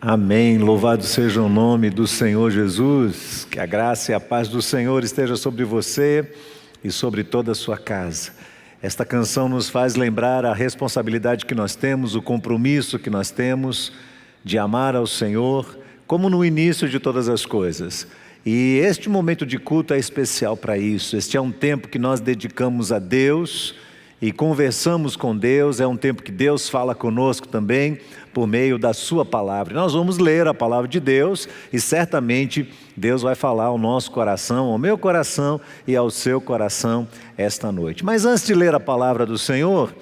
Amém, louvado seja o nome do Senhor Jesus, que a graça e a paz do Senhor esteja sobre você e sobre toda a sua casa. Esta canção nos faz lembrar a responsabilidade que nós temos, o compromisso que nós temos de amar ao Senhor, como no início de todas as coisas. E este momento de culto é especial para isso. Este é um tempo que nós dedicamos a Deus e conversamos com Deus, é um tempo que Deus fala conosco também, por meio da sua palavra. Nós vamos ler a palavra de Deus e certamente Deus vai falar ao nosso coração, ao meu coração e ao seu coração esta noite. Mas antes de ler a palavra do Senhor,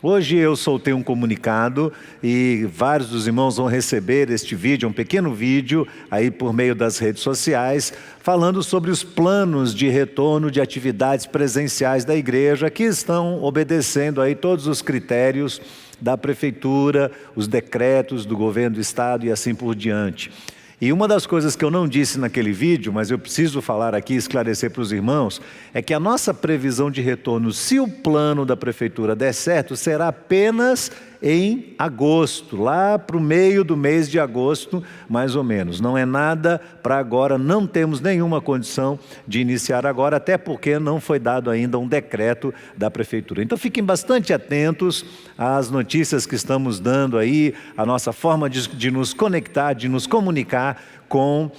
hoje eu soltei um comunicado e vários dos irmãos vão receber este vídeo, um pequeno vídeo aí por meio das redes sociais, falando sobre os planos de retorno de atividades presenciais da igreja que estão obedecendo aí todos os critérios da prefeitura, os decretos do governo do estado e assim por diante. E uma das coisas que eu não disse naquele vídeo, mas eu preciso falar aqui e esclarecer para os irmãos, é que a nossa previsão de retorno, se o plano da prefeitura der certo, será apenas em agosto, lá para o meio do mês de agosto, mais ou menos. Não é nada para agora, não temos nenhuma condição de iniciar agora, até porque não foi dado ainda um decreto da prefeitura. Então fiquem bastante atentos às notícias que estamos dando aí, a nossa forma de nos conectar, de nos comunicar com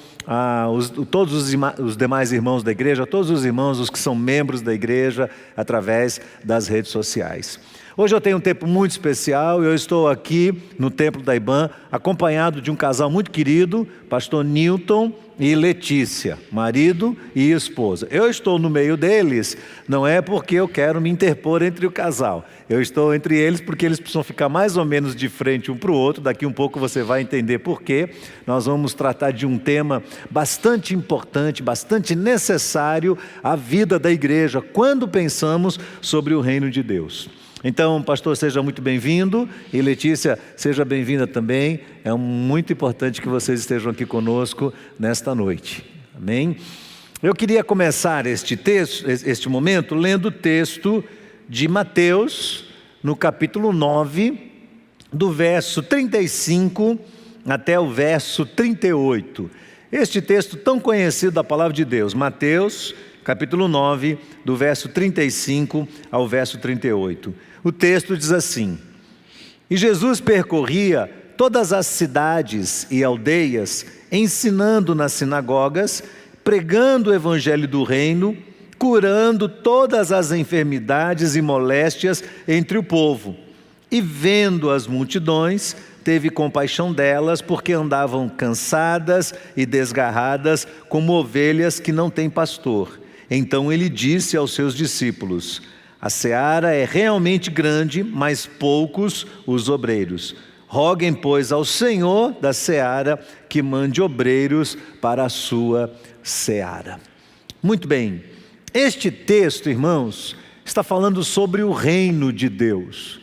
todos os demais irmãos da igreja, todos os irmãos, os que são membros da igreja, através das redes sociais. Hoje eu tenho um tempo muito especial, eu estou aqui no Templo da IBAN, acompanhado de um casal muito querido, pastor Newton e Letícia, marido e esposa. Eu estou no meio deles, não é porque eu quero me interpor entre o casal, eu estou entre eles porque eles precisam ficar mais ou menos de frente um para o outro, daqui um pouco você vai entender por quê. Nós vamos tratar de um tema bastante importante, bastante necessário à vida da igreja, quando pensamos sobre o reino de Deus. Então, pastor, seja muito bem-vindo e Letícia, seja bem-vinda também. É muito importante que vocês estejam aqui conosco nesta noite. Amém? Eu queria começar este momento lendo o texto de Mateus, no capítulo 9, do verso 35 até o verso 38. Este texto tão conhecido da palavra de Deus, Mateus, capítulo 9, do verso 35 ao verso 38. O texto diz assim: E Jesus percorria todas as cidades e aldeias, ensinando nas sinagogas, pregando o evangelho do reino, curando todas as enfermidades e moléstias entre o povo. E vendo as multidões, teve compaixão delas, porque andavam cansadas e desgarradas, como ovelhas que não têm pastor. Então ele disse aos seus discípulos: A seara é realmente grande, mas poucos os obreiros. Roguem, pois, ao Senhor da seara que mande obreiros para a sua seara. Muito bem, este texto, irmãos, está falando sobre o reino de Deus.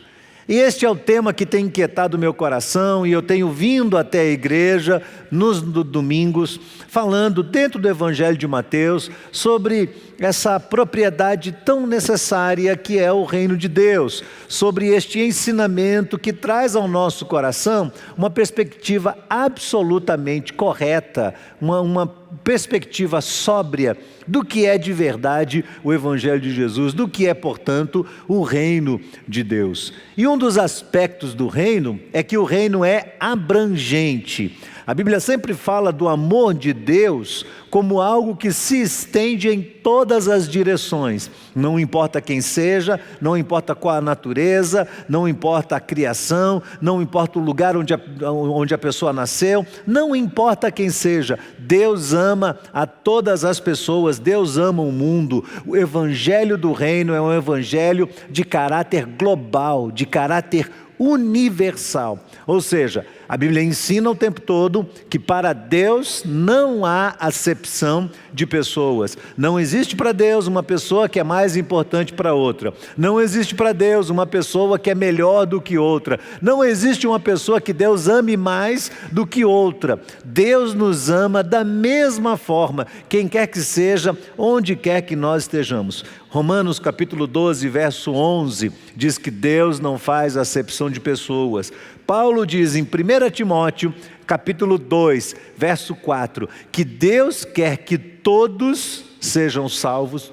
E este é o tema que tem inquietado o meu coração, e eu tenho vindo até a igreja nos domingos, falando dentro do Evangelho de Mateus, sobre essa propriedade tão necessária que é o reino de Deus, sobre este ensinamento que traz ao nosso coração uma perspectiva absolutamente correta, uma perspectiva sóbria do que é de verdade o Evangelho de Jesus, do que é, portanto, o reino de Deus. E um dos aspectos do reino é que o reino é abrangente. A Bíblia sempre fala do amor de Deus como algo que se estende em todas as direções. Não importa quem seja, não importa qual a natureza, não importa a criação, não importa o lugar onde a pessoa nasceu, não importa quem seja. Deus ama a todas as pessoas, Deus ama o mundo. O evangelho do reino é um evangelho de caráter global, de caráter universal. Ou seja, a Bíblia ensina o tempo todo que para Deus não há acepção de pessoas. Não existe para Deus uma pessoa que é mais importante para outra. Não existe para Deus uma pessoa que é melhor do que outra. Não existe uma pessoa que Deus ame mais do que outra. Deus nos ama da mesma forma, quem quer que seja, onde quer que nós estejamos. Romanos capítulo 12, verso 11, diz que Deus não faz acepção de pessoas. Paulo diz em 1 Timóteo capítulo 2, verso 4, que Deus quer que todos sejam salvos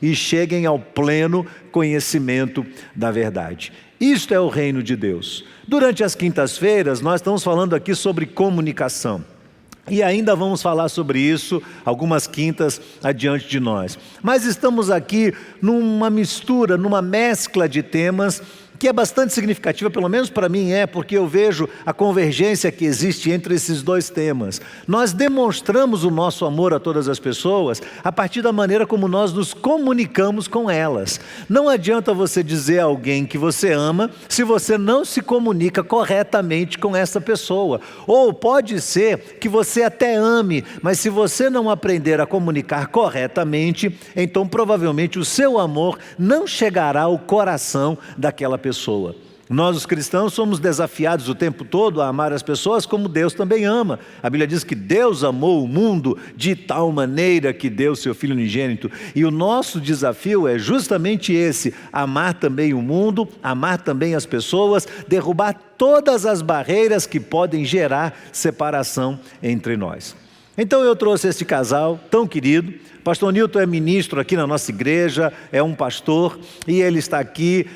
e cheguem ao pleno conhecimento da verdade. Isto é o reino de Deus. Durante as quintas-feiras, nós estamos falando aqui sobre comunicação. E ainda vamos falar sobre isso algumas quintas adiante de nós. Mas estamos aqui numa mistura, numa mescla de temas que é bastante significativa, pelo menos para mim porque eu vejo a convergência que existe entre esses dois temas. Nós demonstramos o nosso amor a todas as pessoas a partir da maneira como nós nos comunicamos com elas. Não adianta você dizer a alguém que você ama se você não se comunica corretamente com essa pessoa. Ou pode ser que você até ame, mas se você não aprender a comunicar corretamente, então provavelmente o seu amor não chegará ao coração daquela pessoa. Nós, os cristãos, somos desafiados o tempo todo a amar as pessoas como Deus também ama. A Bíblia diz que Deus amou o mundo de tal maneira que deu seu Filho unigênito. E o nosso desafio é justamente esse: amar também o mundo, amar também as pessoas, derrubar todas as barreiras que podem gerar separação entre nós. Então eu trouxe este casal tão querido. Pastor Nilton é ministro aqui na nossa igreja, é um pastor, e ele está aqui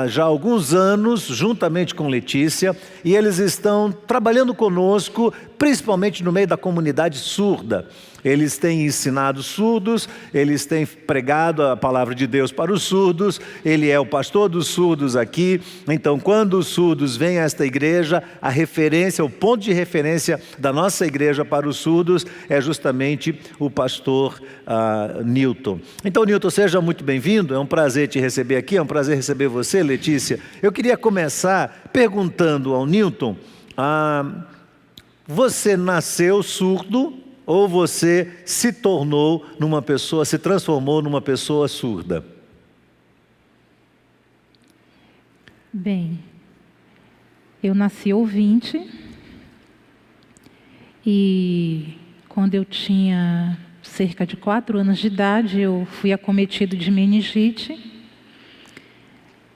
já há alguns anos, juntamente com Letícia, e eles estão trabalhando conosco, principalmente no meio da comunidade surda. Eles têm ensinado surdos, eles têm pregado a palavra de Deus para os surdos, ele é o pastor dos surdos aqui. Então, quando os surdos vêm a esta igreja, a referência, o ponto de referência da nossa igreja para os surdos é justamente o pastor Nilton. Então, Nilton, seja muito bem-vindo, é um prazer te receber aqui, é um prazer receber você, Letícia. Eu queria começar perguntando ao Nilton, você nasceu surdo ou você se transformou numa pessoa surda? Bem, eu nasci ouvinte e quando eu tinha cerca de 4 anos de idade, eu fui acometido de meningite.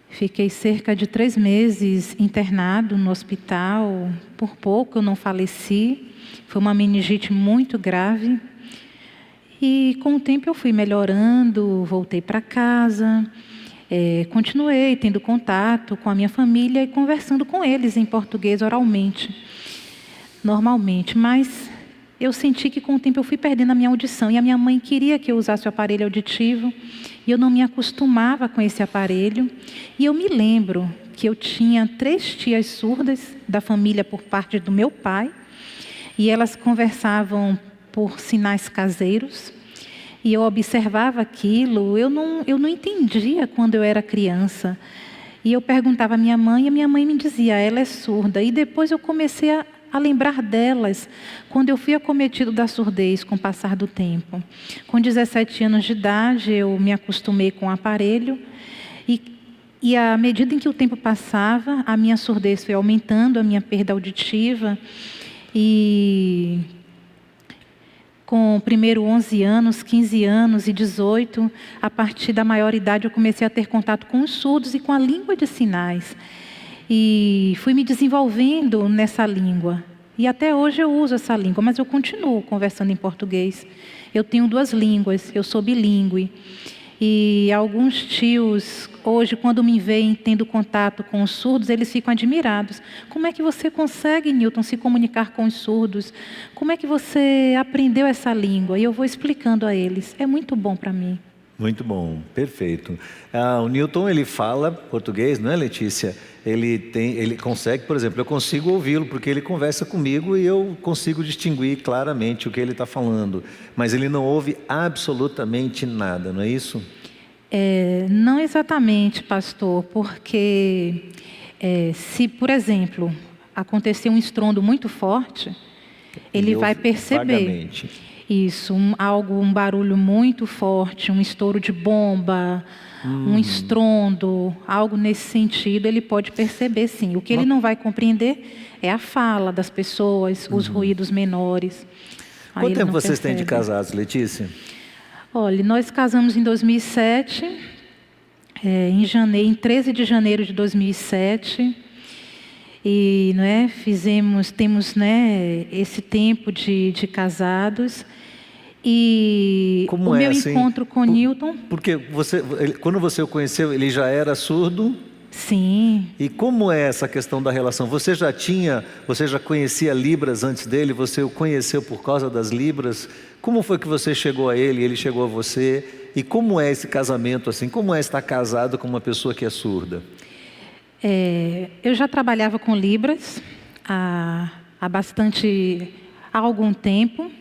Fiquei cerca de 3 meses internado no hospital. Por pouco eu não faleci. Foi uma meningite muito grave. E com o tempo eu fui melhorando, voltei para casa. Continuei tendo contato com a minha família e conversando com eles em português oralmente, normalmente. Mas eu senti que com o tempo eu fui perdendo a minha audição. E a minha mãe queria que eu usasse o aparelho auditivo. E eu não me acostumava com esse aparelho. E eu me lembro que eu tinha 3 tias surdas da família por parte do meu pai. E elas conversavam por sinais caseiros. E eu observava aquilo. Eu não entendia quando eu era criança. E eu perguntava à minha mãe, e a minha mãe me dizia, ela é surda. E depois eu comecei a lembrar delas, quando eu fui acometido da surdez com o passar do tempo. Com 17 anos de idade, eu me acostumei com o aparelho, e à medida em que o tempo passava, a minha surdez foi aumentando, a minha perda auditiva, e com primeiro 11 anos, 15 anos e 18, a partir da maioridade eu comecei a ter contato com os surdos e com a língua de sinais. E fui me desenvolvendo nessa língua. E até hoje eu uso essa língua, mas eu continuo conversando em português. Eu tenho 2 línguas, eu sou bilíngue. E alguns tios, hoje, quando me veem tendo contato com os surdos, eles ficam admirados. Como é que você consegue, Nilton, se comunicar com os surdos? Como é que você aprendeu essa língua? E eu vou explicando a eles. É muito bom para mim. Muito bom, perfeito. O Nilton, ele fala português, não é, Letícia? Ele consegue, por exemplo, eu consigo ouvi-lo porque ele conversa comigo e eu consigo distinguir claramente o que ele está falando. Mas ele não ouve absolutamente nada, não é isso? Não exatamente, pastor, porque se, por exemplo, acontecer um estrondo muito forte, ele vai perceber. Vagamente. Isso, um barulho muito forte, um estouro de bomba, um estrondo, algo nesse sentido, ele pode perceber, sim. O que ele não vai compreender é a fala das pessoas, os ruídos menores. Quanto tempo vocês têm de casados, Letícia? Olha, nós casamos em 2007, em 13 de janeiro de 2007, e temos esse tempo de casados. E Como o meu assim? encontro com Newton... Porque quando você o conheceu, ele já era surdo? Sim. E como é essa questão da relação? Você já conhecia Libras antes dele? Você o conheceu por causa das Libras? Como foi que você chegou a ele, ele chegou a você? E como é esse casamento assim? Como é estar casado com uma pessoa que é surda? Eu já trabalhava com Libras há algum tempo.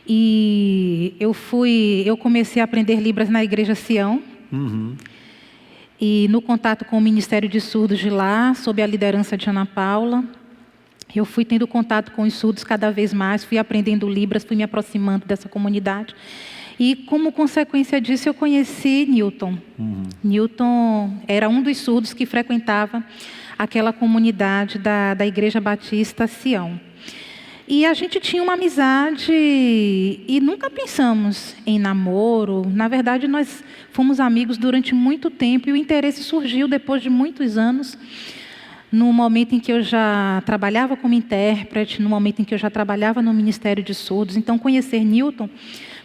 E eu comecei a aprender Libras na Igreja Sião. Uhum. E no contato com o Ministério de Surdos de lá, sob a liderança de Ana Paula, eu fui tendo contato com os surdos cada vez mais, fui aprendendo Libras, fui me aproximando dessa comunidade. E como consequência disso, eu conheci Newton. Uhum. Newton era um dos surdos que frequentava aquela comunidade da Igreja Batista Sião. E a gente tinha uma amizade e nunca pensamos em namoro. Na verdade, nós fomos amigos durante muito tempo e o interesse surgiu depois de muitos anos, no momento em que eu já trabalhava como intérprete, no momento em que eu já trabalhava no Ministério de Surdos. Então, conhecer Newton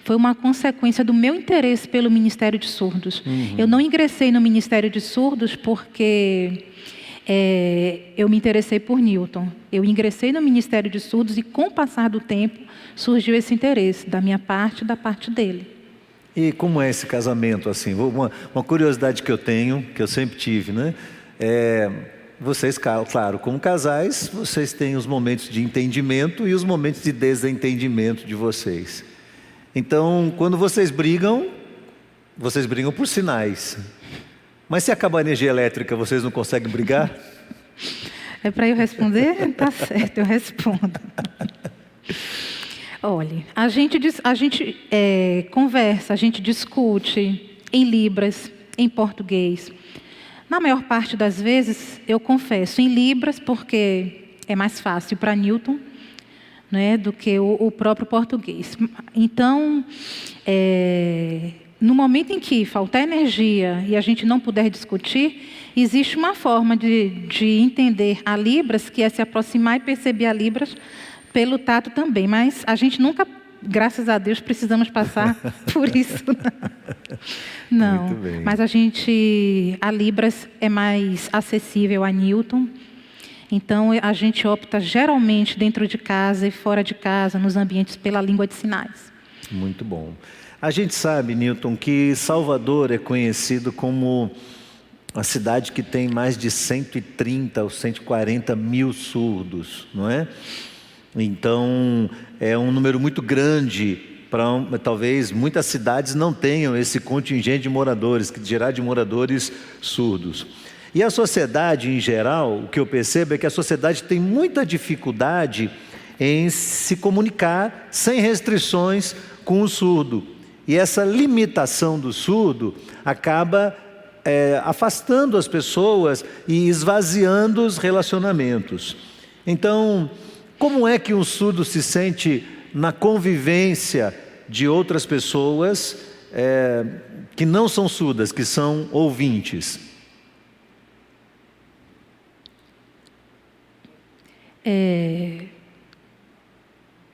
foi uma consequência do meu interesse pelo Ministério de Surdos. Uhum. Eu não ingressei no Ministério de Surdos porque... eu me interessei por Newton. Eu ingressei no Ministério de Surdos e, com o passar do tempo, surgiu esse interesse da minha parte e da parte dele. E como é esse casamento assim? Uma curiosidade que eu tenho, que eu sempre tive, né? Vocês, claro, como casais, vocês têm os momentos de entendimento e os momentos de desentendimento de vocês. Então, quando vocês brigam por sinais. Mas se acabar a energia elétrica, vocês não conseguem brigar? É para eu responder? Tá certo, eu respondo. Olha, a gente conversa, a gente discute em Libras, em português. Na maior parte das vezes, eu confesso em Libras, porque é mais fácil para Newton, né, do que o próprio português. Então, no momento em que faltar energia e a gente não puder discutir, existe uma forma de entender a Libras, que é se aproximar e perceber a Libras pelo tato também. Mas a gente nunca, graças a Deus, precisamos passar por isso. Não. Muito bem. Mas a Libras é mais acessível a Newton. Então, a gente opta geralmente dentro de casa e fora de casa, nos ambientes, pela língua de sinais. Muito bom. A gente sabe, Newton, que Salvador é conhecido como a cidade que tem mais de 130 ou 140 mil surdos, não é? Então, é um número muito grande, talvez muitas cidades não tenham esse contingente de moradores, que dirá de moradores surdos. E a sociedade em geral, o que eu percebo é que a sociedade tem muita dificuldade em se comunicar sem restrições com o surdo. E essa limitação do surdo acaba afastando as pessoas e esvaziando os relacionamentos. Então, como é que um surdo se sente na convivência de outras pessoas que não são surdas, que são ouvintes?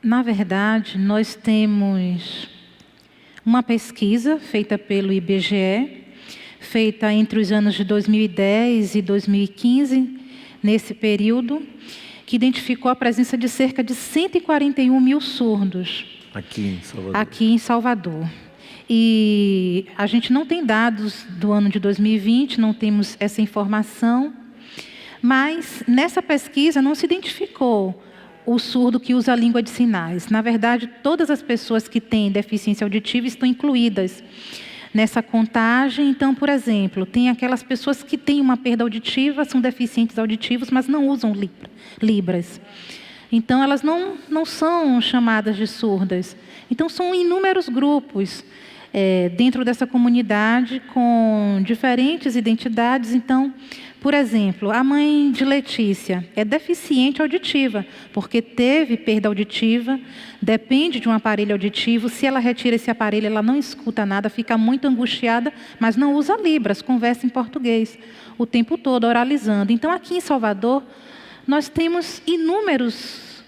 Na verdade, nós temos uma pesquisa feita pelo IBGE, feita entre os anos de 2010 e 2015, nesse período, que identificou a presença de cerca de 141 mil surdos aqui em Salvador. E a gente não tem dados do ano de 2020, não temos essa informação, mas nessa pesquisa não se identificou o surdo que usa a língua de sinais. Na verdade, todas as pessoas que têm deficiência auditiva estão incluídas nessa contagem. Então, por exemplo, tem aquelas pessoas que têm uma perda auditiva, são deficientes auditivos, mas não usam Libras. Então, elas não são chamadas de surdas. Então, são inúmeros grupos dentro dessa comunidade com diferentes identidades. Então, Por exemplo, a mãe de Letícia é deficiente auditiva, porque teve perda auditiva, depende de um aparelho auditivo. Se ela retira esse aparelho, ela não escuta nada, fica muito angustiada, mas não usa Libras, conversa em português o tempo todo, oralizando. Então, aqui em Salvador, nós temos inúmeros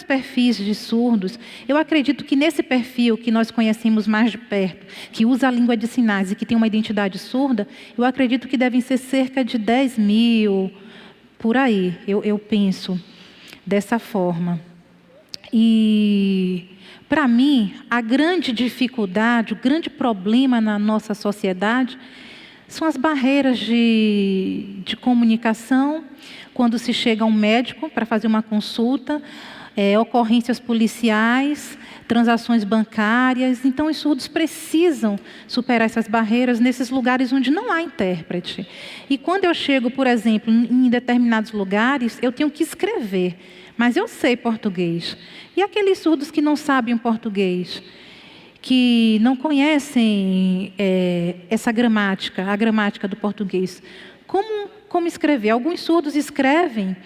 perfis de surdos. Eu acredito que nesse perfil que nós conhecemos mais de perto, que usa a língua de sinais e que tem uma identidade surda, eu acredito que devem ser cerca de 10 mil, por aí, eu penso dessa forma. E, para mim, a grande dificuldade, o grande problema na nossa sociedade são as barreiras de comunicação, quando se chega a um médico para fazer uma consulta, ocorrências policiais, transações bancárias. Então, os surdos precisam superar essas barreiras nesses lugares onde não há intérprete. E quando eu chego, por exemplo, em determinados lugares, eu tenho que escrever, mas eu sei português. E aqueles surdos que não sabem português, que não conhecem essa gramática, a gramática do português, como escrever? Alguns surdos escrevem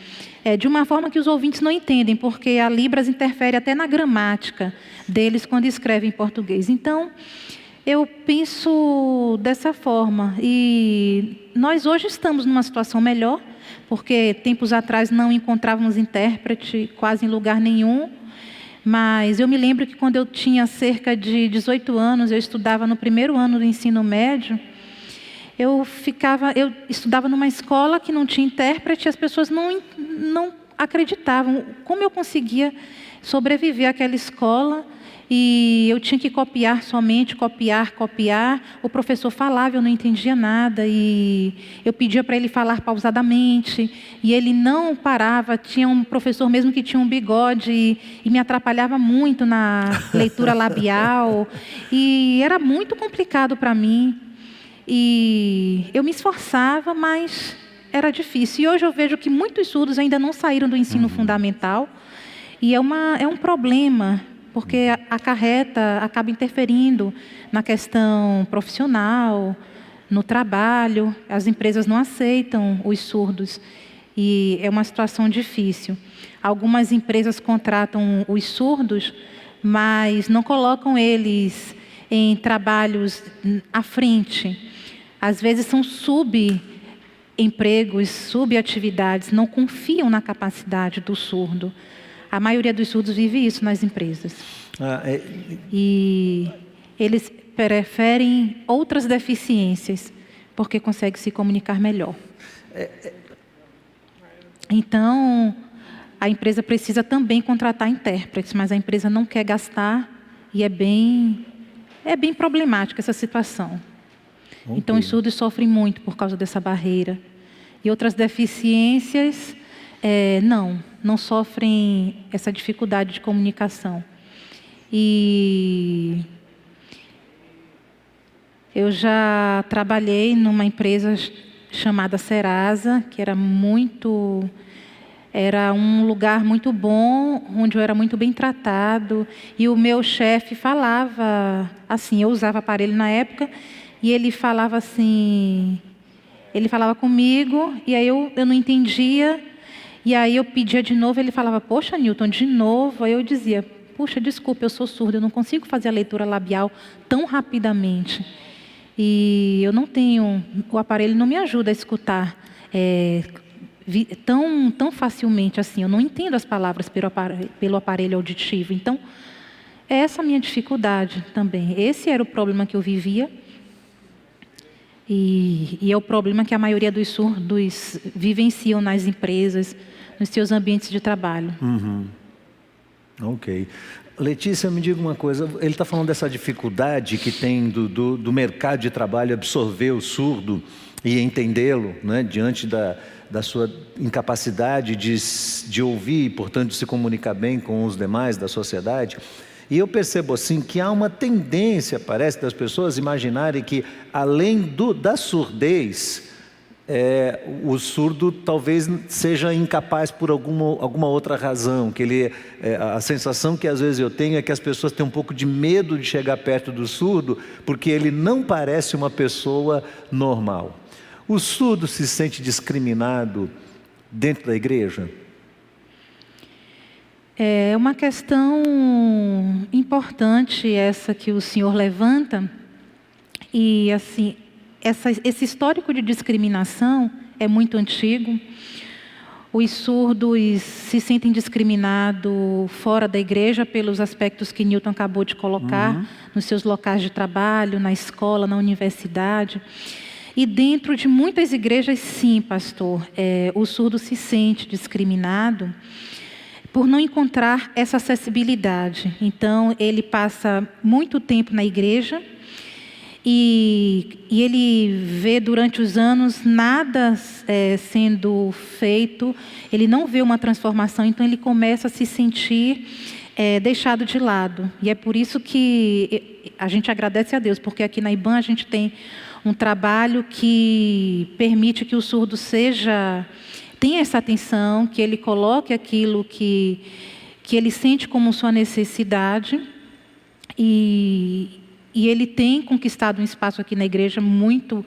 de uma forma que os ouvintes não entendem, porque a Libras interfere até na gramática deles quando escrevem em português. Então, eu penso dessa forma. E nós hoje estamos numa situação melhor, porque tempos atrás não encontrávamos intérprete quase em lugar nenhum. Mas eu me lembro que quando eu tinha cerca de 18 anos, eu estudava no primeiro ano do ensino médio, eu estudava numa escola que não tinha intérprete, e as pessoas não acreditavam como eu conseguia sobreviver àquela escola, e eu tinha que copiar somente, copiar. O professor falava, eu não entendia nada, e eu pedia para ele falar pausadamente, e ele não parava. Tinha um professor mesmo que tinha um bigode e me atrapalhava muito na leitura labial, e era muito complicado para mim. E eu me esforçava, mas era difícil. E hoje eu vejo que muitos surdos ainda não saíram do ensino fundamental. E é um problema, porque acaba interferindo na questão profissional, no trabalho. As empresas não aceitam os surdos. E é uma situação difícil. Algumas empresas contratam os surdos, mas não colocam eles em trabalhos à frente. Às vezes são subempregos, subatividades, não confiam na capacidade do surdo. A maioria dos surdos vive isso nas empresas. E eles preferem outras deficiências, porque conseguem se comunicar melhor. Então, a empresa precisa também contratar intérpretes, mas a empresa não quer gastar, e é bem problemática essa situação. Okay. Então, os surdos sofrem muito por causa dessa barreira. E outras deficiências, não sofrem essa dificuldade de comunicação. E eu já trabalhei numa empresa chamada Serasa, que era um lugar muito bom, onde eu era muito bem tratado. E o meu chefe falava assim, eu usava aparelho na época, e ele falava assim, ele falava comigo, e aí eu não entendia, e aí eu pedia de novo, ele falava, poxa, Newton, de novo. Aí eu dizia, puxa, desculpa, eu sou surda, eu não consigo fazer a leitura labial tão rapidamente. E eu não tenho, o aparelho não me ajuda a escutar tão facilmente assim. Eu não entendo as palavras pelo aparelho auditivo. Então, é essa a minha dificuldade também. Esse era o problema que eu vivia. E é o problema que a maioria dos surdos vivenciam nas empresas, nos seus ambientes de trabalho. Uhum. Ok. Letícia, me diga uma coisa, ele está falando dessa dificuldade que tem do mercado de trabalho absorver o surdo e entendê-lo, né, diante da sua incapacidade de ouvir e, portanto, de se comunicar bem com os demais da sociedade. E eu percebo assim que há uma tendência, parece, das pessoas imaginarem que, além da surdez, o surdo talvez seja incapaz por alguma outra razão. Que a sensação que às vezes eu tenho é que as pessoas têm um pouco de medo de chegar perto do surdo, porque ele não parece uma pessoa normal. O surdo se sente discriminado dentro da igreja? É uma questão importante essa que o senhor levanta. E assim, esse histórico de discriminação é muito antigo. Os surdos se sentem discriminados fora da igreja pelos aspectos que Newton acabou de colocar, nos seus locais de trabalho, na escola, na universidade. E dentro de muitas igrejas, sim, pastor, o surdo se sente discriminado por não encontrar essa acessibilidade. Então, ele passa muito tempo na igreja e ele vê durante os anos nada sendo feito, ele não vê uma transformação, então ele começa a se sentir deixado de lado. E é por isso que a gente agradece a Deus, porque aqui na IBAN a gente tem um trabalho que permite que o surdo tenha essa atenção, que ele coloque aquilo que ele sente como sua necessidade, e ele tem conquistado um espaço aqui na igreja muito,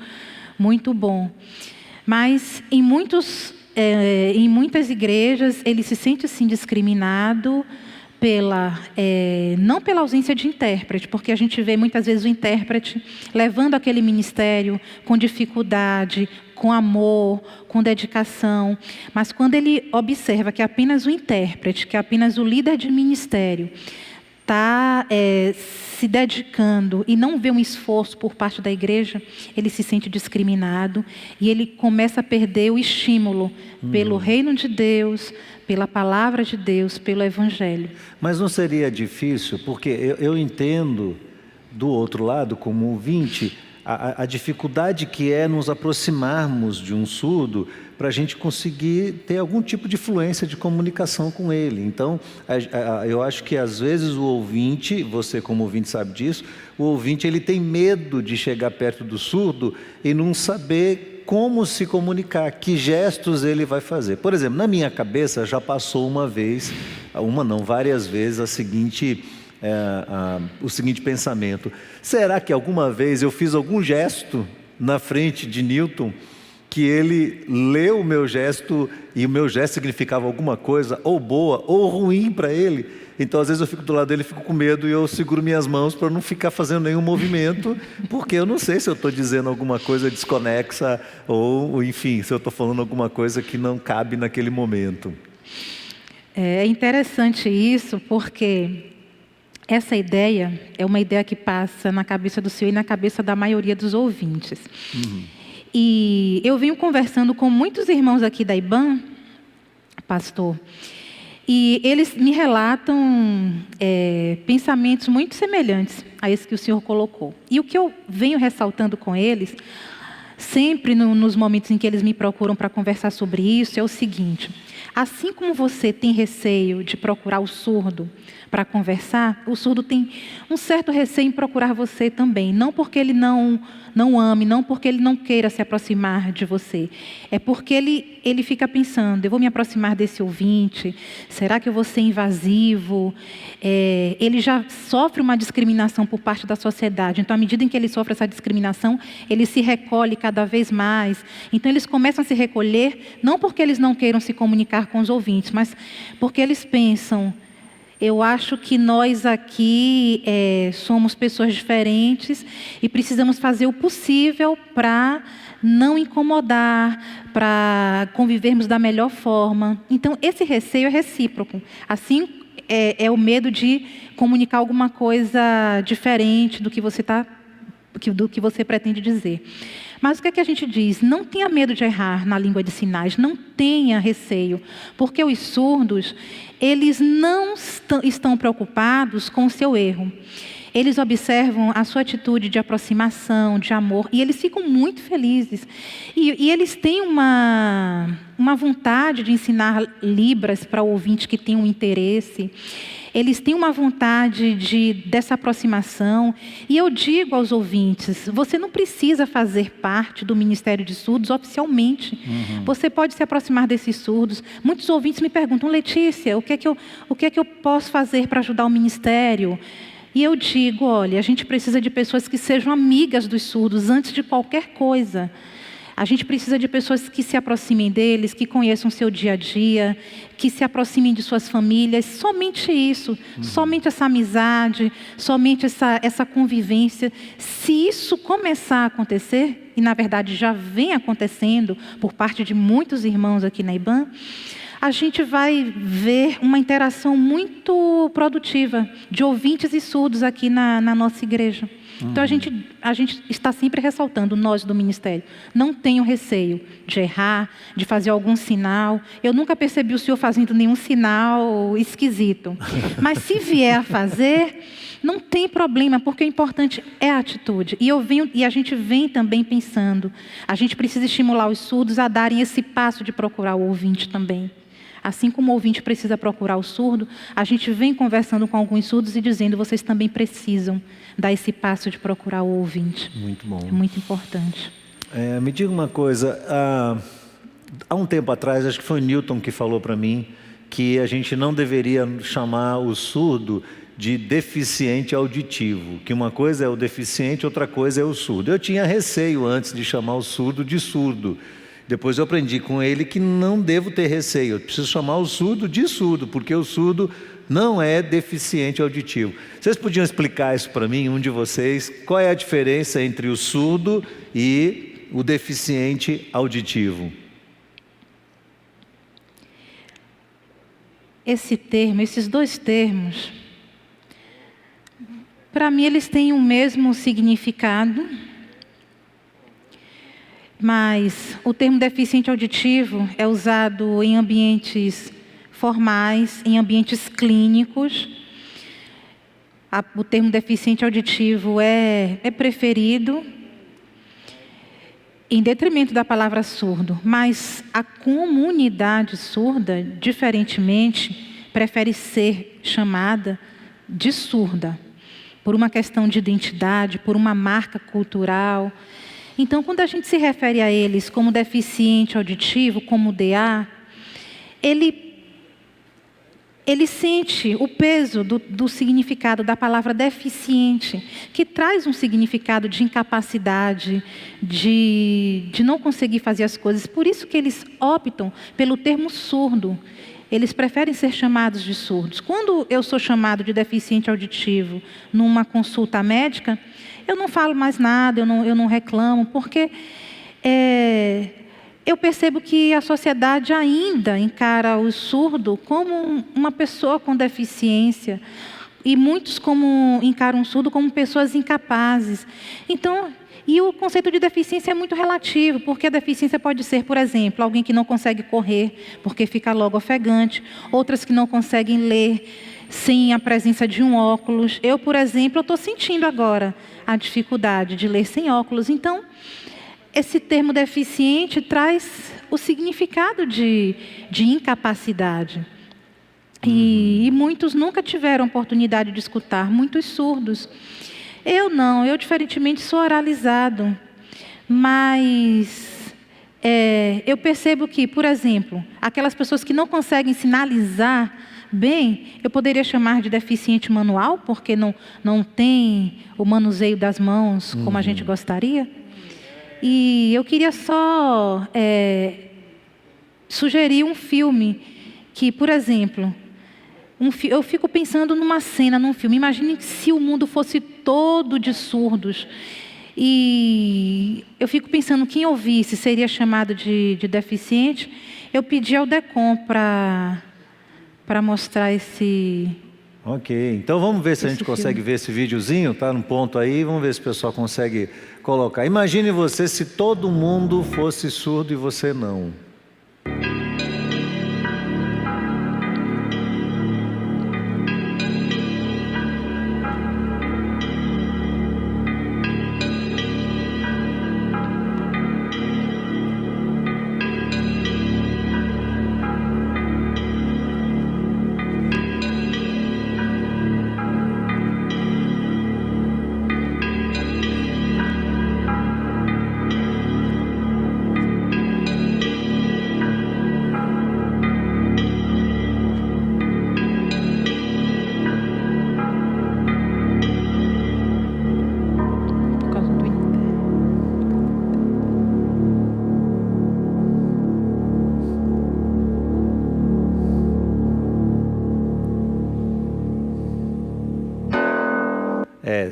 muito bom. Mas em muitas igrejas ele se sente assim discriminado não pela ausência de intérprete, porque a gente vê muitas vezes o intérprete levando aquele ministério com dificuldade, com amor, com dedicação. Mas quando ele observa que apenas o intérprete, que apenas o líder de ministério está se dedicando e não vê um esforço por parte da igreja, ele se sente discriminado e ele começa a perder o estímulo pelo reino de Deus, pela palavra de Deus, pelo evangelho. Mas não seria difícil, porque eu entendo do outro lado, como ouvinte, a dificuldade que é nos aproximarmos de um surdo para a gente conseguir ter algum tipo de fluência de comunicação com ele. Então, eu acho que às vezes o ouvinte, você como ouvinte sabe disso, o ouvinte ele tem medo de chegar perto do surdo e não saber como se comunicar, que gestos ele vai fazer. Por exemplo, na minha cabeça já passou várias vezes o seguinte pensamento: será que alguma vez eu fiz algum gesto na frente de Newton que ele leu o meu gesto e o meu gesto significava alguma coisa ou boa ou ruim para ele? Então às vezes eu fico do lado dele e fico com medo e eu seguro minhas mãos para não ficar fazendo nenhum movimento, porque eu não sei se eu estou dizendo alguma coisa desconexa ou enfim, se eu estou falando alguma coisa que não cabe naquele momento. É interessante isso, porque essa ideia é uma ideia que passa na cabeça do senhor e na cabeça da maioria dos ouvintes. E eu venho conversando com muitos irmãos aqui da IBAN, pastor, e eles me relatam pensamentos muito semelhantes a esse que o senhor colocou. E o que eu venho ressaltando com eles, sempre nos momentos em que eles me procuram para conversar sobre isso, é o seguinte: assim como você tem receio de procurar o surdo para conversar, o surdo tem um certo receio em procurar você também. Não porque ele não ame, não porque ele não queira se aproximar de você. É porque ele fica pensando: eu vou me aproximar desse ouvinte? Será que eu vou ser invasivo? Ele já sofre uma discriminação por parte da sociedade. Então, à medida em que ele sofre essa discriminação, ele se recolhe cada vez mais. Então, eles começam a se recolher, não porque eles não queiram se comunicar com os ouvintes, mas porque eles pensam: eu acho que nós aqui somos pessoas diferentes e precisamos fazer o possível para não incomodar, para convivermos da melhor forma. Então, esse receio é recíproco. Assim, é o medo de comunicar alguma coisa diferente do que você pretende dizer. Mas o que é que a gente diz? Não tenha medo de errar na língua de sinais, não tenha receio, porque os surdos, eles não estão preocupados com o seu erro. Eles observam a sua atitude de aproximação, de amor, e eles ficam muito felizes. E eles têm uma vontade de ensinar Libras para o ouvinte que tem um interesse. Eles têm uma vontade dessa aproximação. E eu digo aos ouvintes: você não precisa fazer parte do Ministério de Surdos oficialmente. Você pode se aproximar desses surdos. Muitos ouvintes me perguntam: Letícia, o que é que eu posso fazer para ajudar o ministério? E eu digo: olha, a gente precisa de pessoas que sejam amigas dos surdos antes de qualquer coisa. A gente precisa de pessoas que se aproximem deles, que conheçam o seu dia a dia, que se aproximem de suas famílias. Somente isso, somente essa amizade, somente essa convivência. Se isso começar a acontecer, e na verdade já vem acontecendo por parte de muitos irmãos aqui na IBAN, a gente vai ver uma interação muito produtiva de ouvintes e surdos aqui na nossa igreja. Então a gente está sempre ressaltando, nós do ministério, não tenham receio de errar, de fazer algum sinal. Eu nunca percebi o senhor fazendo nenhum sinal esquisito. Mas se vier a fazer, não tem problema, porque o importante é a atitude. E a gente vem também pensando, a gente precisa estimular os surdos a darem esse passo de procurar o ouvinte também. Assim como o ouvinte precisa procurar o surdo, a gente vem conversando com alguns surdos e dizendo, vocês também precisam dar esse passo de procurar o ouvinte. Muito bom. É muito importante. Me diga uma coisa, há um tempo atrás, acho que foi Newton que falou para mim, que a gente não deveria chamar o surdo de deficiente auditivo, que uma coisa é o deficiente, outra coisa é o surdo. Eu tinha receio antes de chamar o surdo de surdo. Depois eu aprendi com ele que não devo ter receio, eu preciso chamar o surdo de surdo, porque o surdo não é deficiente auditivo. Vocês podiam explicar isso para mim, um de vocês? Qual é a diferença entre o surdo e o deficiente auditivo? Esses dois termos, para mim eles têm o mesmo significado, mas o termo deficiente auditivo é usado em ambientes formais, em ambientes clínicos. O termo deficiente auditivo é preferido em detrimento da palavra surdo, mas a comunidade surda, diferentemente, prefere ser chamada de surda, por uma questão de identidade, por uma marca cultural. Então, quando a gente se refere a eles como deficiente auditivo, como DA, ele sente o peso do significado da palavra deficiente, que traz um significado de incapacidade, de não conseguir fazer as coisas. Por isso que eles optam pelo termo surdo. Eles preferem ser chamados de surdos. Quando eu sou chamado de deficiente auditivo numa consulta médica, eu não falo mais nada, eu não reclamo, porque eu percebo que a sociedade ainda encara o surdo como uma pessoa com deficiência, e muitos encaram o surdo como pessoas incapazes. Então, e o conceito de deficiência é muito relativo, porque a deficiência pode ser, por exemplo, alguém que não consegue correr, porque fica logo ofegante, outras que não conseguem ler sem a presença de um óculos. Eu, por exemplo, estou sentindo agora a dificuldade de ler sem óculos. Então, esse termo deficiente traz o significado de incapacidade. E muitos nunca tiveram oportunidade de escutar, muitos surdos. Eu não, eu diferentemente sou oralizado, mas eu percebo que, por exemplo, aquelas pessoas que não conseguem sinalizar bem, eu poderia chamar de deficiente manual, porque não tem o manuseio das mãos como a gente gostaria. E eu queria só sugerir um filme que, por exemplo, eu fico pensando numa cena, num filme. Imagine se o mundo fosse todo de surdos. E eu fico pensando, quem ouvisse seria chamado de deficiente. Eu pedi ao DECOM para mostrar esse... Ok, então vamos ver se a gente consegue ver esse videozinho, está no ponto aí, vamos ver se o pessoal consegue colocar. Imagine você se todo mundo fosse surdo e você não.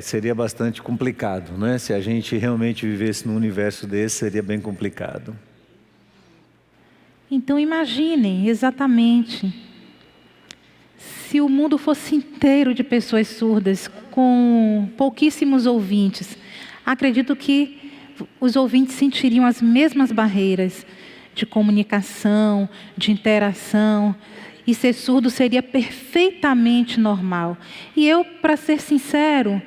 seria bastante complicado, né? Se a gente realmente vivesse num universo desse, seria bem complicado. Então imaginem exatamente se o mundo fosse inteiro de pessoas surdas, com pouquíssimos ouvintes. Acredito que os ouvintes sentiriam as mesmas barreiras de comunicação, de interação, e ser surdo seria perfeitamente normal. E eu, para ser sincero,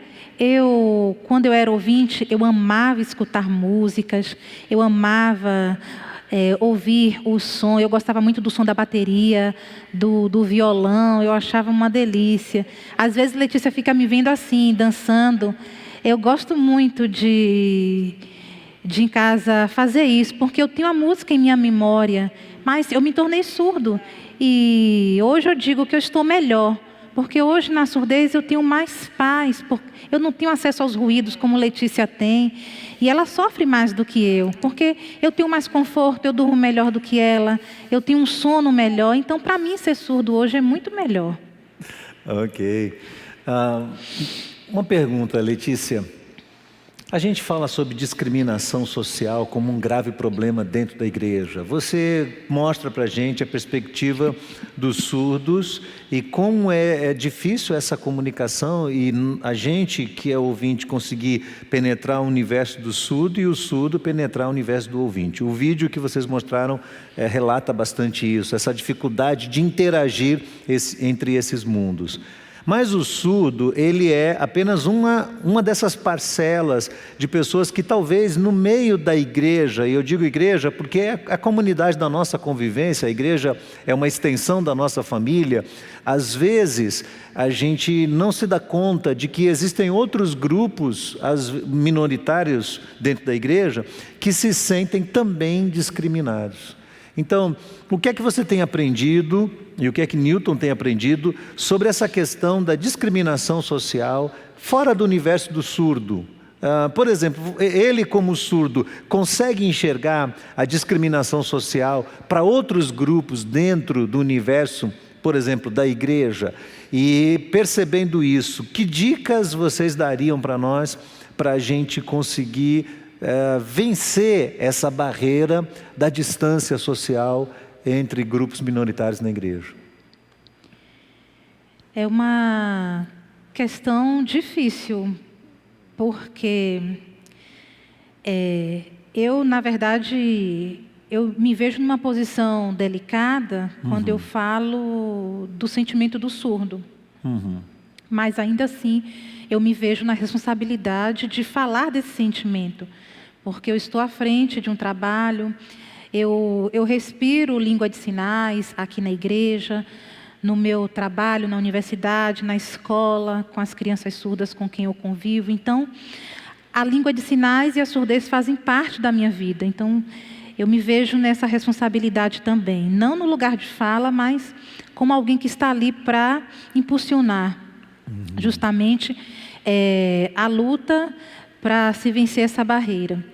quando eu era ouvinte, eu amava escutar músicas, eu amava ouvir o som, eu gostava muito do som da bateria, do violão, eu achava uma delícia. Às vezes Letícia fica me vendo assim, dançando. Eu gosto muito de em casa fazer isso, porque eu tenho a música em minha memória, mas eu me tornei surdo. E hoje eu digo que eu estou melhor, porque hoje na surdez eu tenho mais paz, eu não tenho acesso aos ruídos como Letícia tem, e ela sofre mais do que eu, porque eu tenho mais conforto, eu durmo melhor do que ela, eu tenho um sono melhor, então para mim ser surdo hoje é muito melhor. Ok. Uma pergunta, Letícia. A gente fala sobre discriminação social como um grave problema dentro da igreja. Você mostra para a gente a perspectiva dos surdos e como é difícil essa comunicação e a gente que é ouvinte conseguir penetrar o universo do surdo e o surdo penetrar o universo do ouvinte. O vídeo que vocês mostraram relata bastante isso, essa dificuldade de interagir entre esses mundos. Mas o surdo, ele é apenas uma dessas parcelas de pessoas que talvez no meio da igreja, e eu digo igreja porque é a comunidade da nossa convivência, a igreja é uma extensão da nossa família, às vezes a gente não se dá conta de que existem outros grupos minoritários dentro da igreja que se sentem também discriminados. Então, o que é que você tem aprendido e o que é que Newton tem aprendido sobre essa questão da discriminação social fora do universo do surdo? Por exemplo, ele como surdo consegue enxergar a discriminação social para outros grupos dentro do universo, por exemplo, da igreja? E percebendo isso, que dicas vocês dariam para nós para a gente conseguir vencer essa barreira da distância social entre grupos minoritários na igreja? É uma questão difícil, porque eu, na verdade, eu me vejo numa posição delicada quando eu falo do sentimento do surdo. Mas ainda assim, eu me vejo na responsabilidade de falar desse sentimento, porque eu estou à frente de um trabalho, eu respiro língua de sinais aqui na igreja, no meu trabalho, na universidade, na escola, com as crianças surdas com quem eu convivo. Então, a língua de sinais e a surdez fazem parte da minha vida. Então, eu me vejo nessa responsabilidade também, não no lugar de fala, mas como alguém que está ali para impulsionar justamente a luta para se vencer essa barreira.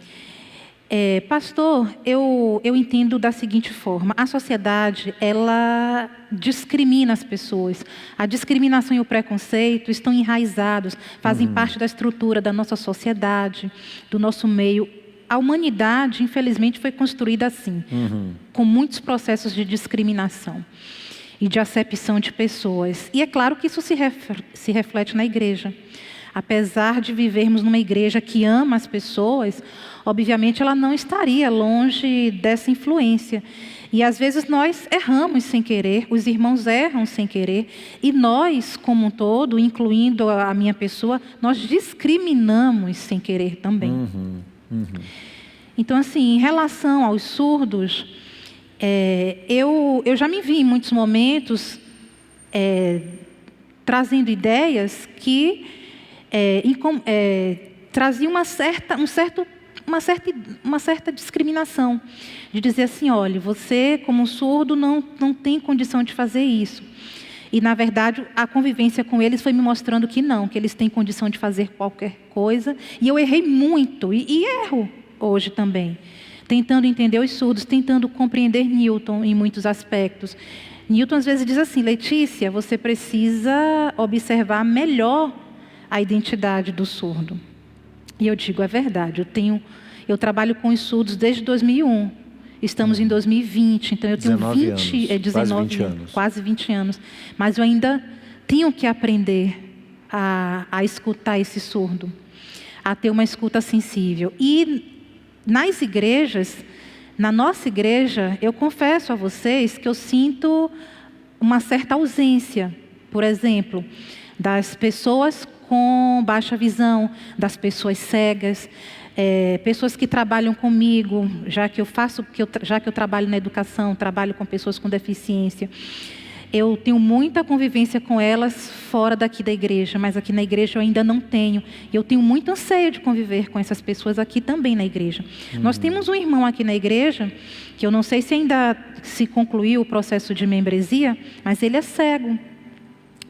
Pastor, eu entendo da seguinte forma: a sociedade, ela discrimina as pessoas. A discriminação e o preconceito estão enraizados, fazem parte da estrutura da nossa sociedade, do nosso meio. A humanidade, infelizmente, foi construída assim, com muitos processos de discriminação e de acepção de pessoas. E é claro que isso se reflete na igreja. Apesar de vivermos numa igreja que ama as pessoas, obviamente ela não estaria longe dessa influência. E às vezes nós erramos sem querer, os irmãos erram sem querer, e nós, como um todo, incluindo a minha pessoa, nós discriminamos sem querer também. Então, assim, em relação aos surdos, eu já me vi em muitos momentos trazendo ideias que trazia uma certa discriminação, de dizer assim: olha, você como surdo não tem condição de fazer isso. E na verdade a convivência com eles foi me mostrando que não, que eles têm condição de fazer qualquer coisa, e eu errei muito, e erro hoje também, tentando entender os surdos, tentando compreender Newton em muitos aspectos. Newton às vezes diz assim: Letícia, você precisa observar melhor a identidade do surdo. E eu digo, é verdade, eu trabalho com os surdos desde 2001. Estamos em 2020, então eu tenho 19 quase 20 anos. Mas eu ainda tenho que aprender a escutar esse surdo, a ter uma escuta sensível. E nas igrejas, na nossa igreja, eu confesso a vocês que eu sinto uma certa ausência, por exemplo, das pessoas com baixa visão, das pessoas cegas, pessoas que trabalham comigo, já que eu trabalho na educação, trabalho com pessoas com deficiência. Eu tenho muita convivência com elas fora daqui da igreja, mas aqui na igreja eu ainda não tenho. E eu tenho muito anseio de conviver com essas pessoas aqui também na igreja. Nós temos um irmão aqui na igreja, que eu não sei se ainda se concluiu o processo de membresia, mas ele é cego.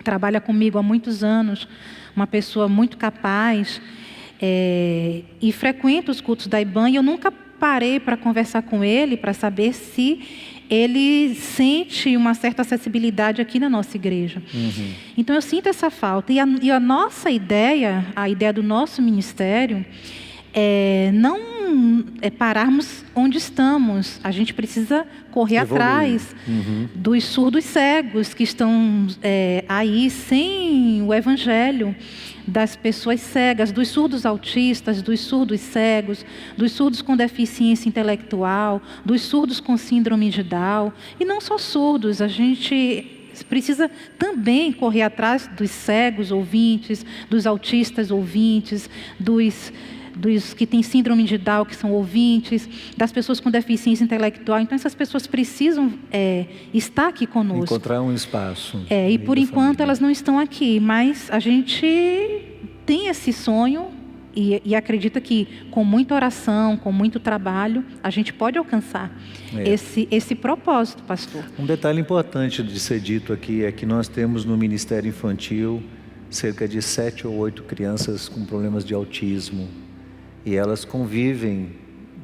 Trabalha comigo há muitos anos, uma pessoa muito capaz, e frequenta os cultos da IBAN, e eu nunca parei para conversar com ele, para saber se ele sente uma certa acessibilidade aqui na nossa igreja. Então eu sinto essa falta. E a nossa ideia, a ideia do nosso ministério, não é pararmos onde estamos. A gente precisa correr atrás dos surdos cegos que estão aí sem o evangelho, das pessoas cegas, dos surdos autistas, dos surdos cegos, dos surdos com deficiência intelectual, dos surdos com síndrome de Down. E não só surdos, a gente precisa também correr atrás dos cegos ouvintes, dos autistas ouvintes, dos que têm síndrome de Down, que são ouvintes, das pessoas com deficiência intelectual. Então, essas pessoas precisam estar aqui conosco. Encontrar um espaço. E por enquanto elas não estão aqui, mas a gente tem esse sonho e acredita que com muita oração, com muito trabalho, a gente pode alcançar esse propósito, pastor. Um detalhe importante de ser dito aqui é que nós temos no Ministério Infantil cerca de 7 ou 8 crianças com problemas de autismo. E elas convivem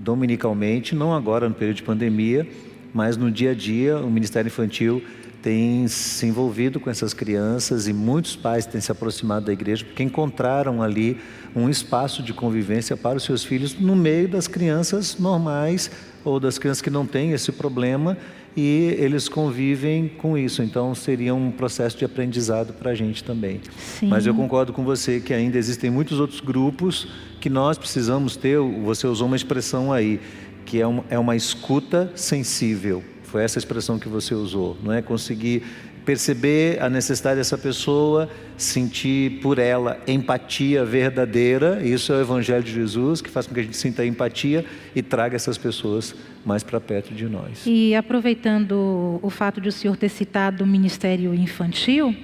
dominicalmente, não agora no período de pandemia, mas no dia a dia. O Ministério Infantil tem se envolvido com essas crianças e muitos pais têm se aproximado da igreja porque encontraram ali um espaço de convivência para os seus filhos no meio das crianças normais ou das crianças que não têm esse problema, e eles convivem com isso. Então seria um processo de aprendizado para a gente também. Sim. Mas eu concordo com você que ainda existem muitos outros grupos que nós precisamos ter. Você usou uma expressão aí, que é uma escuta sensível. Foi essa expressão que você usou, não é? Conseguir perceber a necessidade dessa pessoa, sentir por ela empatia verdadeira. Isso é o Evangelho de Jesus, que faz com que a gente sinta empatia e traga essas pessoas mais para perto de nós. E aproveitando o fato de o senhor ter citado o Ministério Infantil,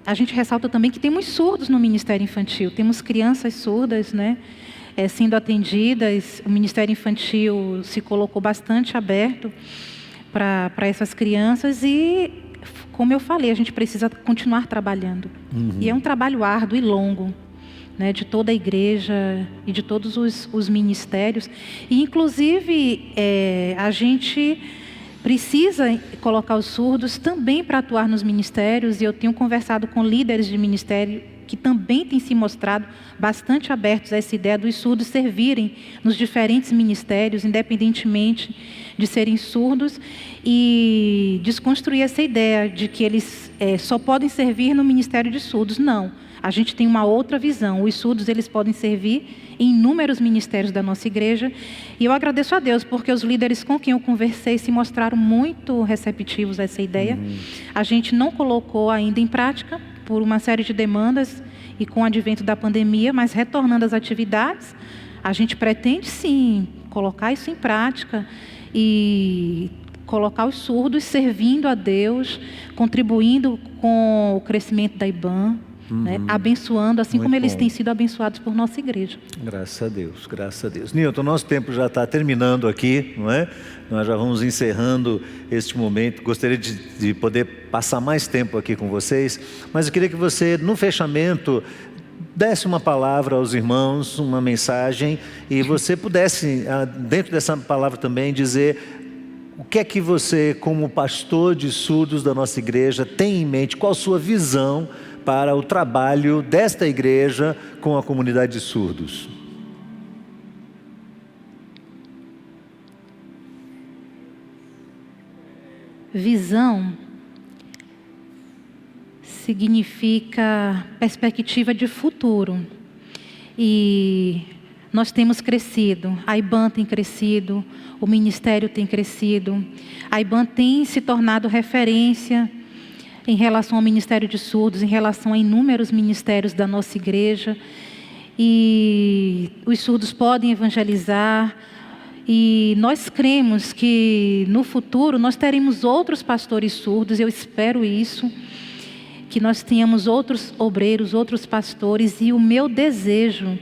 a gente ressalta também que temos surdos no Ministério Infantil, temos crianças surdas, né? Sendo atendidas. O Ministério Infantil se colocou bastante aberto para essas crianças e, como eu falei, a gente precisa continuar trabalhando. E é um trabalho árduo e longo, né, de toda a igreja e de todos os ministérios. E, inclusive, a gente precisa colocar os surdos também para atuar nos ministérios, e eu tenho conversado com líderes de ministério que também têm se mostrado bastante abertos a essa ideia dos surdos servirem nos diferentes ministérios, independentemente de serem surdos, e desconstruir essa ideia de que eles só podem servir no Ministério de Surdos. Não, a gente tem uma outra visão. Os surdos, eles podem servir em inúmeros ministérios da nossa igreja, e eu agradeço a Deus, porque os líderes com quem eu conversei se mostraram muito receptivos a essa ideia. A gente não colocou ainda em prática, por uma série de demandas e com o advento da pandemia, mas retornando às atividades, a gente pretende sim colocar isso em prática e colocar os surdos servindo a Deus, contribuindo com o crescimento da IBAN, né, abençoando, assim como eles têm sido abençoados por nossa igreja. Graças a Deus, graças a Deus. Nilton, nosso tempo já está terminando aqui, não é? Nós já vamos encerrando este momento. Gostaria de poder passar mais tempo aqui com vocês, mas eu queria que você, no fechamento, desse uma palavra aos irmãos, uma mensagem, e você pudesse, dentro dessa palavra também, dizer o que é que você, como pastor de surdos da nossa igreja, tem em mente, qual a sua visão para o trabalho desta igreja com a comunidade de surdos? Visão significa perspectiva de futuro. E nós temos crescido, a IBAN tem crescido, o ministério tem crescido, a IBAN tem se tornado referência em relação ao Ministério de Surdos, em relação a inúmeros ministérios da nossa igreja. E os surdos podem evangelizar. E nós cremos que no futuro nós teremos outros pastores surdos, eu espero isso, que nós tenhamos outros obreiros, outros pastores, e o meu desejo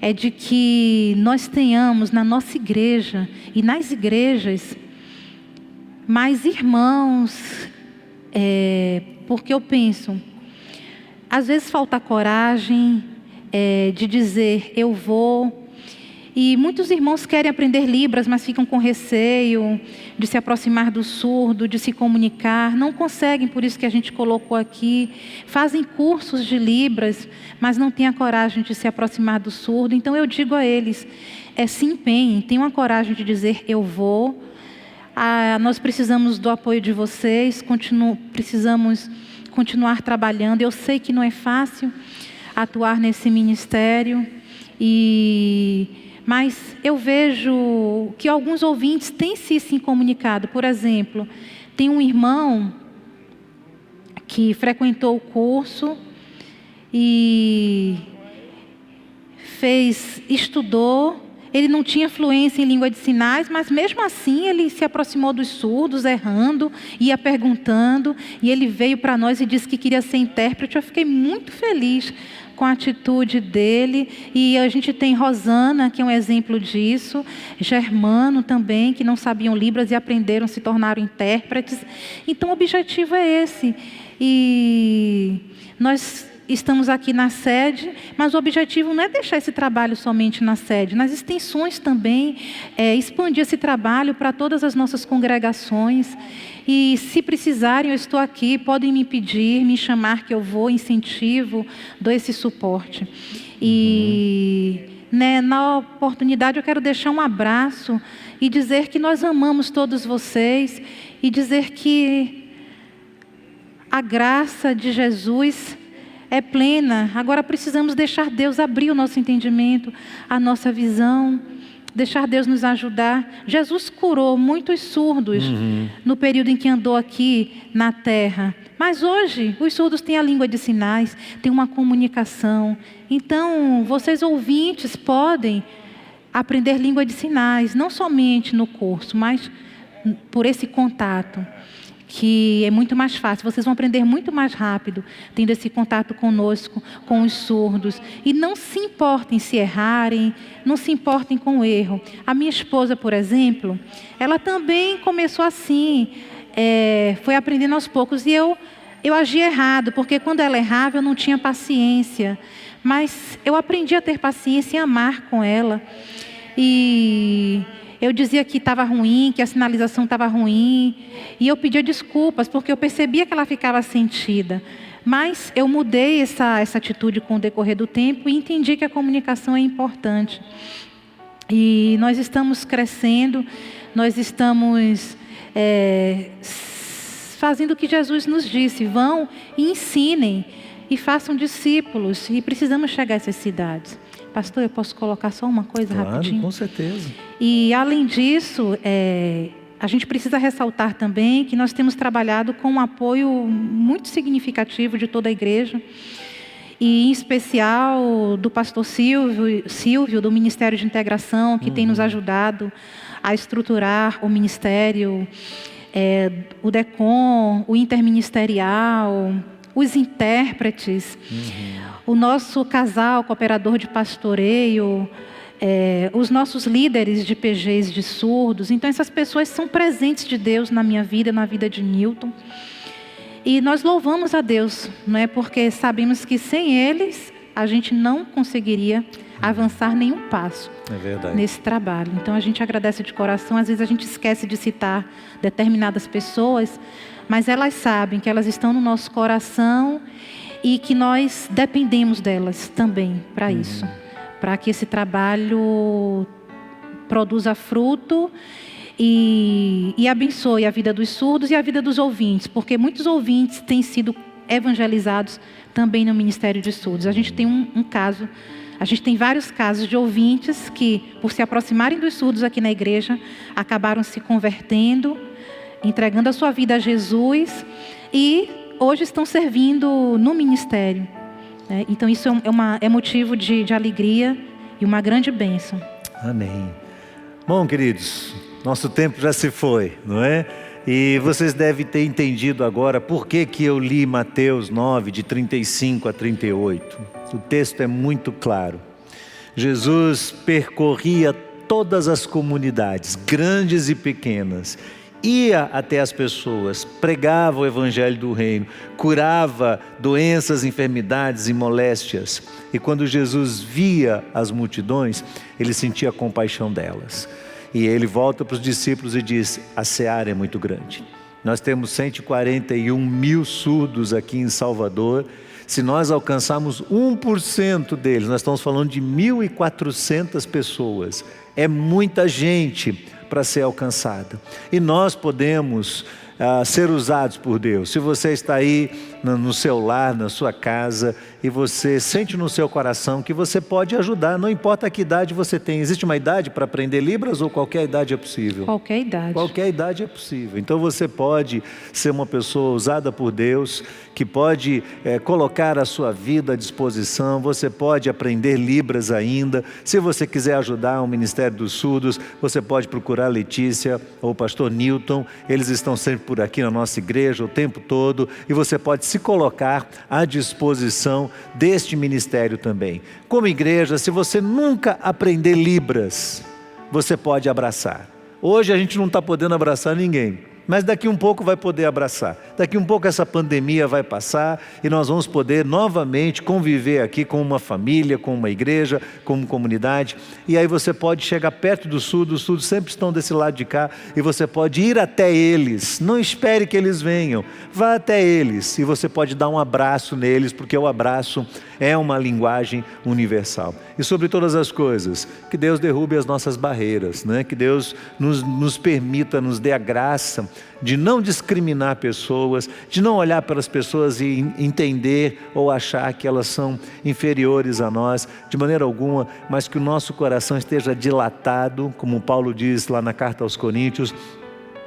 é de que nós tenhamos na nossa igreja e nas igrejas mais irmãos, porque eu penso, às vezes falta coragem de dizer eu vou. E muitos irmãos querem aprender Libras, mas ficam com receio de se aproximar do surdo, de se comunicar. Não conseguem, por isso que a gente colocou aqui. Fazem cursos de Libras, mas não têm a coragem de se aproximar do surdo. Então eu digo a eles, se empenhem, tenham a coragem de dizer eu vou. Nós precisamos do apoio de vocês, precisamos continuar trabalhando. Eu sei que não é fácil atuar nesse ministério, mas eu vejo que alguns ouvintes têm se comunicado. Por exemplo, tem um irmão que frequentou o curso e estudou. Ele não tinha fluência em língua de sinais, mas mesmo assim ele se aproximou dos surdos, errando, ia perguntando, e ele veio para nós e disse que queria ser intérprete. Eu fiquei muito feliz com a atitude dele. E a gente tem Rosana, que é um exemplo disso, Germano também, que não sabiam Libras e aprenderam, se tornaram intérpretes. Então o objetivo é esse. E nós estamos aqui na sede, mas o objetivo não é deixar esse trabalho somente na sede. Nas extensões também, expandir esse trabalho para todas as nossas congregações. E se precisarem, eu estou aqui, podem me pedir, me chamar, que eu vou, incentivo, dou esse suporte. E na oportunidade eu quero deixar um abraço e dizer que nós amamos todos vocês e dizer que a graça de Jesus é plena. Agora precisamos deixar Deus abrir o nosso entendimento, a nossa visão, deixar Deus nos ajudar. Jesus curou muitos surdos no período em que andou aqui na terra. Mas hoje os surdos têm a língua de sinais, têm uma comunicação. Então vocês ouvintes podem aprender língua de sinais, não somente no curso, mas por esse contato, que é muito mais fácil. Vocês vão aprender muito mais rápido, tendo esse contato conosco, com os surdos. E não se importem se errarem, não se importem com o erro. A minha esposa, por exemplo, ela também começou assim, foi aprendendo aos poucos. E eu agi errado, porque quando ela errava eu não tinha paciência. Mas eu aprendi a ter paciência e amar com ela. E eu dizia que estava ruim, que a sinalização estava ruim. E eu pedia desculpas, porque eu percebia que ela ficava sentida. Mas eu mudei essa atitude com o decorrer do tempo e entendi que a comunicação é importante. E nós estamos crescendo, nós estamos fazendo o que Jesus nos disse. Vão e ensinem e façam discípulos. E precisamos chegar a essas cidades. Pastor, eu posso colocar só uma coisa rapidinho? Com certeza. E além disso, a gente precisa ressaltar também que nós temos trabalhado com um apoio muito significativo de toda a igreja, e em especial do pastor Silvio, do Ministério de Integração, que tem nos ajudado a estruturar o ministério, o DECOM, o interministerial, os intérpretes, o nosso casal cooperador de pastoreio, os nossos líderes de PGs de surdos. Então essas pessoas são presentes de Deus na minha vida, na vida de Newton. E nós louvamos a Deus, não é? Porque sabemos que sem eles a gente não conseguiria avançar nenhum passo nesse trabalho. Então a gente agradece de coração. Às vezes a gente esquece de citar determinadas pessoas, mas elas sabem que elas estão no nosso coração e que nós dependemos delas também para isso, para que esse trabalho produza fruto e abençoe a vida dos surdos e a vida dos ouvintes, porque muitos ouvintes têm sido evangelizados também no Ministério de Surdos. A gente tem um caso, a gente tem vários casos de ouvintes que, por se aproximarem dos surdos aqui na igreja, acabaram se convertendo, entregando a sua vida a Jesus e hoje estão servindo no ministério. Então isso é motivo de alegria e uma grande bênção. Amém. Bom, queridos, nosso tempo já se foi, não é? E vocês devem ter entendido agora por que eu li Mateus 9, de 35 a 38. O texto é muito claro. Jesus percorria todas as comunidades, grandes e pequenas, ia até as pessoas, pregava o evangelho do reino, curava doenças, enfermidades e moléstias. E quando Jesus via as multidões, ele sentia compaixão delas. E ele volta para os discípulos e diz: a seara é muito grande. Nós temos 141 mil surdos aqui em Salvador. Se nós alcançarmos 1% deles, nós estamos falando de 1.400 pessoas. É muita gente para ser alcançada. E nós podemos ser usados por Deus. Se você está aí no seu lar, na sua casa, e você sente no seu coração que você pode ajudar, não importa que idade você tem. Existe uma idade para aprender Libras ou qualquer idade é possível? Qualquer idade. Qualquer idade é possível. Então você pode ser uma pessoa usada por Deus, que pode colocar a sua vida à disposição. Você pode aprender Libras ainda. Se você quiser ajudar o Ministério dos Surdos, você pode procurar a Letícia ou o pastor Newton. Eles estão sempre por aqui na nossa igreja o tempo todo, e você pode se colocar à disposição deste ministério também. Como igreja, se você nunca aprender Libras, você pode abraçar. Hoje a gente não está podendo abraçar ninguém, mas daqui um pouco vai poder abraçar. Daqui um pouco essa pandemia vai passar e nós vamos poder novamente conviver aqui com uma família, com uma igreja, como comunidade. E aí você pode chegar perto dos surdos sempre estão desse lado de cá, e você pode ir até eles. Não espere que eles venham, vá até eles e você pode dar um abraço neles, porque o abraço é uma linguagem universal. E sobre todas as coisas, que Deus derrube as nossas barreiras, né? Que Deus nos permita, nos dê a graça de não discriminar pessoas, de não olhar para as pessoas e entender ou achar que elas são inferiores a nós, de maneira alguma, mas que o nosso coração esteja dilatado, como Paulo diz lá na carta aos Coríntios,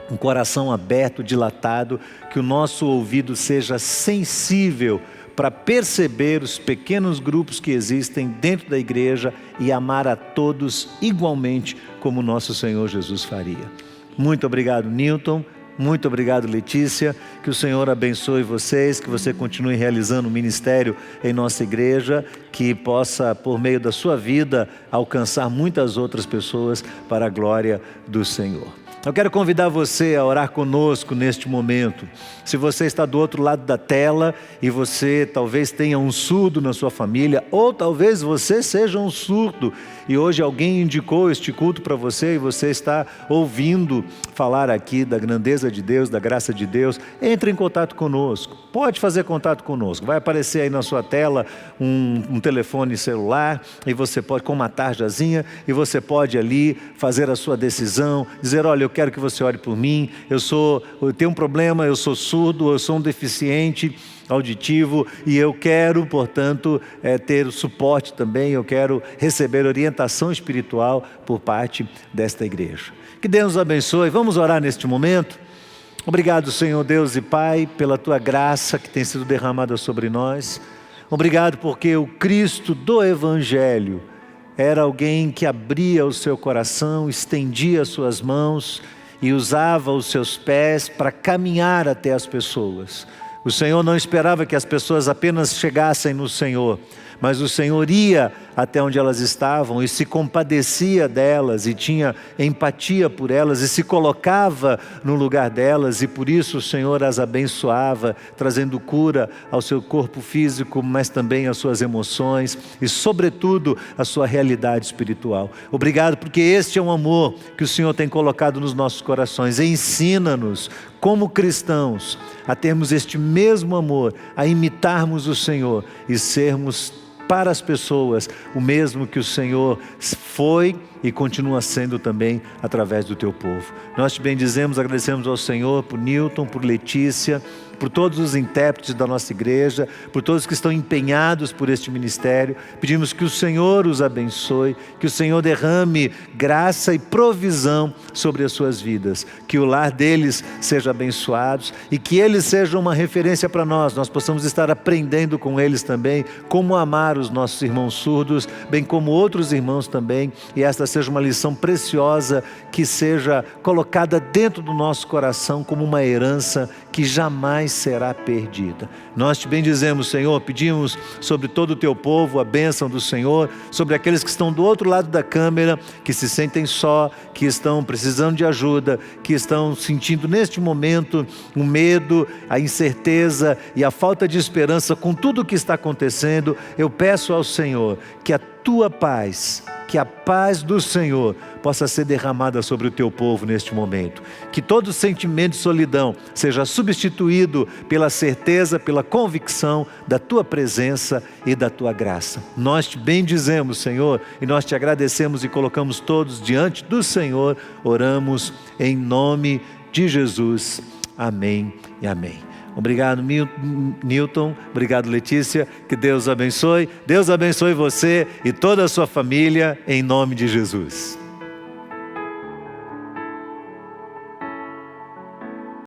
um coração aberto, dilatado, que o nosso ouvido seja sensível para perceber os pequenos grupos que existem dentro da igreja e amar a todos igualmente como nosso Senhor Jesus faria. Muito obrigado, Newton. Muito obrigado, Letícia. Que o Senhor abençoe vocês, que você continue realizando o ministério em nossa igreja, que possa, por meio da sua vida, alcançar muitas outras pessoas para a glória do Senhor. Eu quero convidar você a orar conosco neste momento. Se você está do outro lado da tela e você talvez tenha um surdo na sua família, ou talvez você seja um surdo e hoje alguém indicou este culto para você e você está ouvindo falar aqui da grandeza de Deus, da graça de Deus, entre em contato conosco. Pode fazer contato conosco. Vai aparecer aí na sua tela um telefone celular e você pode, com uma tarjazinha, e você pode ali fazer a sua decisão, dizer: olha, eu quero que você ore por mim, eu tenho um problema, eu sou surdo, eu sou um deficiente auditivo e eu quero, portanto, ter o suporte também, eu quero receber orientação espiritual por parte desta igreja. Que Deus nos abençoe. Vamos orar neste momento. Obrigado, Senhor Deus e Pai, pela Tua graça que tem sido derramada sobre nós. Obrigado porque o Cristo do Evangelho era alguém que abria o seu coração, estendia as suas mãos e usava os seus pés para caminhar até as pessoas. O Senhor não esperava que as pessoas apenas chegassem no Senhor, mas o Senhor ia até onde elas estavam e se compadecia delas e tinha empatia por elas e se colocava no lugar delas, e por isso o Senhor as abençoava, trazendo cura ao seu corpo físico, mas também às suas emoções e, sobretudo, à sua realidade espiritual. Obrigado, porque este é um amor que o Senhor tem colocado nos nossos corações. Ensina-nos, como cristãos, a termos este mesmo amor, a imitarmos o Senhor e sermos para as pessoas o mesmo que o Senhor foi e continua sendo também através do teu povo. Nós te bendizemos, agradecemos ao Senhor por Newton, por Letícia, por todos os intérpretes da nossa igreja, por todos que estão empenhados por este ministério. Pedimos que o Senhor os abençoe, que o Senhor derrame graça e provisão sobre as suas vidas, que o lar deles seja abençoado e que eles sejam uma referência para nós possamos estar aprendendo com eles também como amar os nossos irmãos surdos, bem como outros irmãos também, e esta seja uma lição preciosa que seja colocada dentro do nosso coração como uma herança que jamais será perdida. Nós te bendizemos, Senhor, pedimos sobre todo o teu povo a bênção do Senhor, sobre aqueles que estão do outro lado da câmera, que se sentem só, que estão precisando de ajuda, que estão sentindo neste momento o medo, a incerteza e a falta de esperança com tudo o que está acontecendo. Eu peço ao Senhor que a tua paz, que a paz do Senhor possa ser derramada sobre o teu povo neste momento. Que todo sentimento de solidão seja substituído pela certeza, pela convicção da tua presença e da tua graça. Nós te bendizemos, Senhor, e nós te agradecemos e colocamos todos diante do Senhor. Oramos em nome de Jesus. Amém e amém. Obrigado, Newton. Obrigado, Letícia. Que Deus abençoe. Deus abençoe você e toda a sua família, em nome de Jesus.